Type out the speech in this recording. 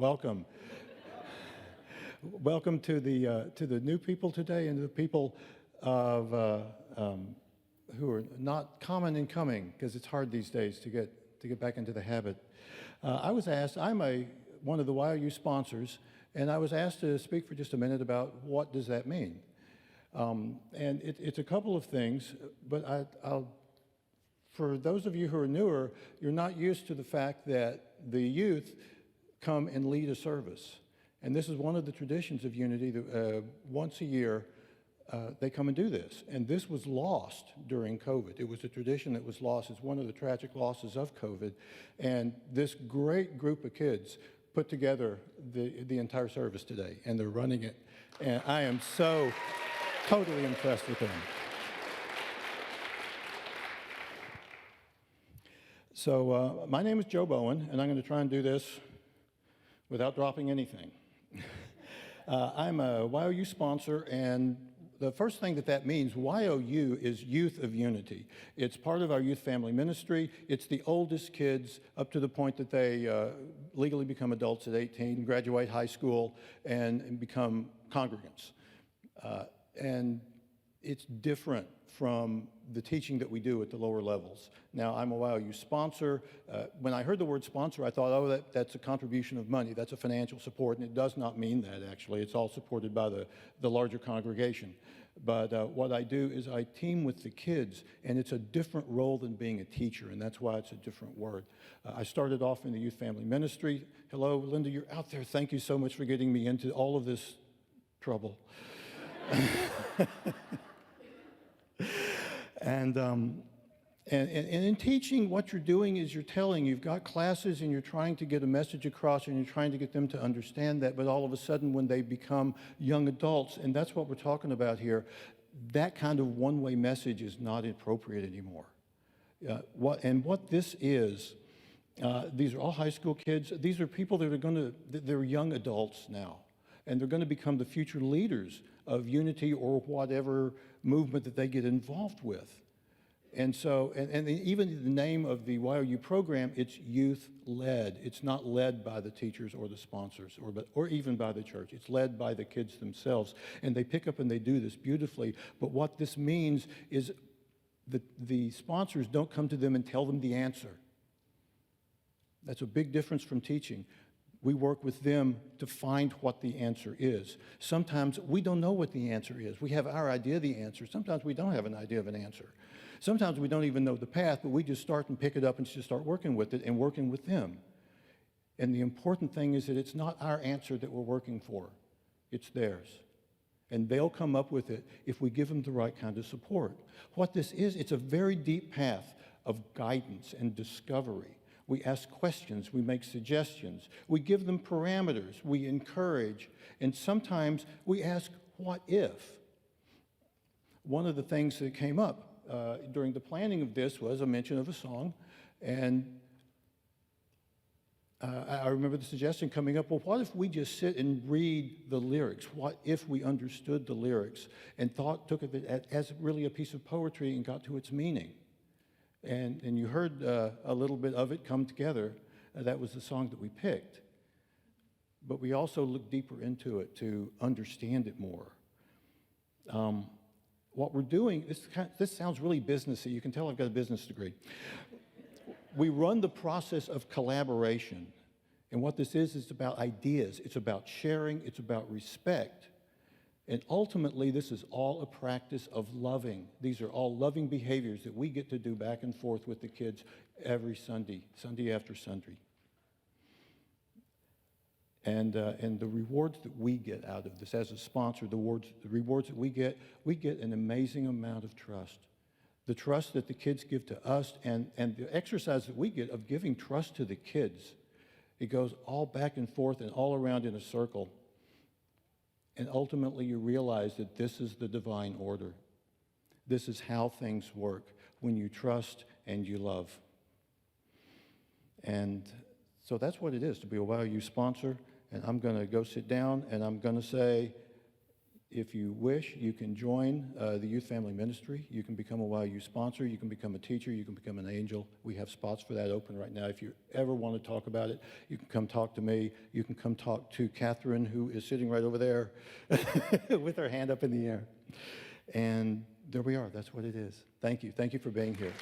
Welcome. Welcome to the new people today and to the people of who are not common in coming, because it's hard these days to get back into the habit. I was asked. I'm one of the YOU sponsors, and I was asked to speak for just a minute about what does that mean. And it's a couple of things, but for those of you who are newer, you're not used to the fact that the youth come and lead a service. And this is one of the traditions of Unity, that once a year, they come and do this. And this was lost during COVID. It was a tradition that was lost. It's one of the tragic losses of COVID. And this great group of kids put together the entire service today, and they're running it. And I am so totally impressed with them. So my name is Joe Bowen, and I'm going to try and do this without dropping anything. I'm a YOU sponsor, and the first thing that means, YOU is Youth of Unity. It's part of our youth family ministry. It's the oldest kids up to the point that they legally become adults at 18, graduate high school, and become congregants. And it's different from the teaching that we do at the lower levels. Now, I'm a YOU sponsor. When I heard the word sponsor, I thought, oh, that's a contribution of money. That's a financial support, and it does not mean that, actually. It's all supported by the larger congregation. But what I do is I team with the kids, and it's a different role than being a teacher, and that's why it's a different word. I started off in the youth family ministry. Hello, Linda, you're out there. Thank you so much for getting me into all of this trouble. And in teaching, what you're doing is you've got classes and you're trying to get a message across and you're trying to get them to understand that, but all of a sudden when they become young adults, and that's what we're talking about here, that kind of one-way message is not appropriate anymore. What this is, these are all high school kids. These are people that they're young adults now, and they're going to become the future leaders of Unity or whatever movement that they get involved with. And so, and even the name of the YOU program, it's youth-led. It's not led by the teachers or the sponsors or even by the church. It's led by the kids themselves. And they pick up and they do this beautifully. But what this means is that the sponsors don't come to them and tell them the answer. That's a big difference from teaching. We work with them to find what the answer is. Sometimes we don't know what the answer is. We have our idea of the answer. Sometimes we don't have an idea of an answer. Sometimes we don't even know the path, but we just start and pick it up and just start working with it and working with them. And the important thing is that it's not our answer that we're working for. It's theirs. And they'll come up with it if we give them the right kind of support. What this is, it's a very deep path of guidance and discovery. We ask questions, we make suggestions, we give them parameters, we encourage, and sometimes we ask, what if? One of the things that came up during the planning of this was a mention of a song, and I remember the suggestion coming up, well, what if we just sit and read the lyrics? What if we understood the lyrics and took it as really a piece of poetry and got to its meaning? And you heard a little bit of it come together. That was the song that we picked. But we also looked deeper into it to understand it more. What we're doing, this sounds really businessy. You can tell I've got a business degree. We run the process of collaboration. And what this is about ideas. It's about sharing. It's about respect. And ultimately, this is all a practice of loving. These are all loving behaviors that we get to do back and forth with the kids every Sunday, Sunday after Sunday. And the rewards that we get out of this as a sponsor, the rewards that we get an amazing amount of trust. The trust that the kids give to us and the exercise that we get of giving trust to the kids. It goes all back and forth and all around in a circle. And ultimately, you realize that this is the divine order. This is how things work when you trust and you love. And so that's what it is to be a YOU sponsor. And I'm going to go sit down, and I'm going to say, If you wish, you can join the Youth Family Ministry. You can become a YU sponsor. You can become a teacher. You can become an angel. We have spots for that open right now. If you ever want to talk about it, you can come talk to me. You can come talk to Catherine, who is sitting right over there with her hand up in the air. And there we are. That's what it is. Thank you. Thank you for being here.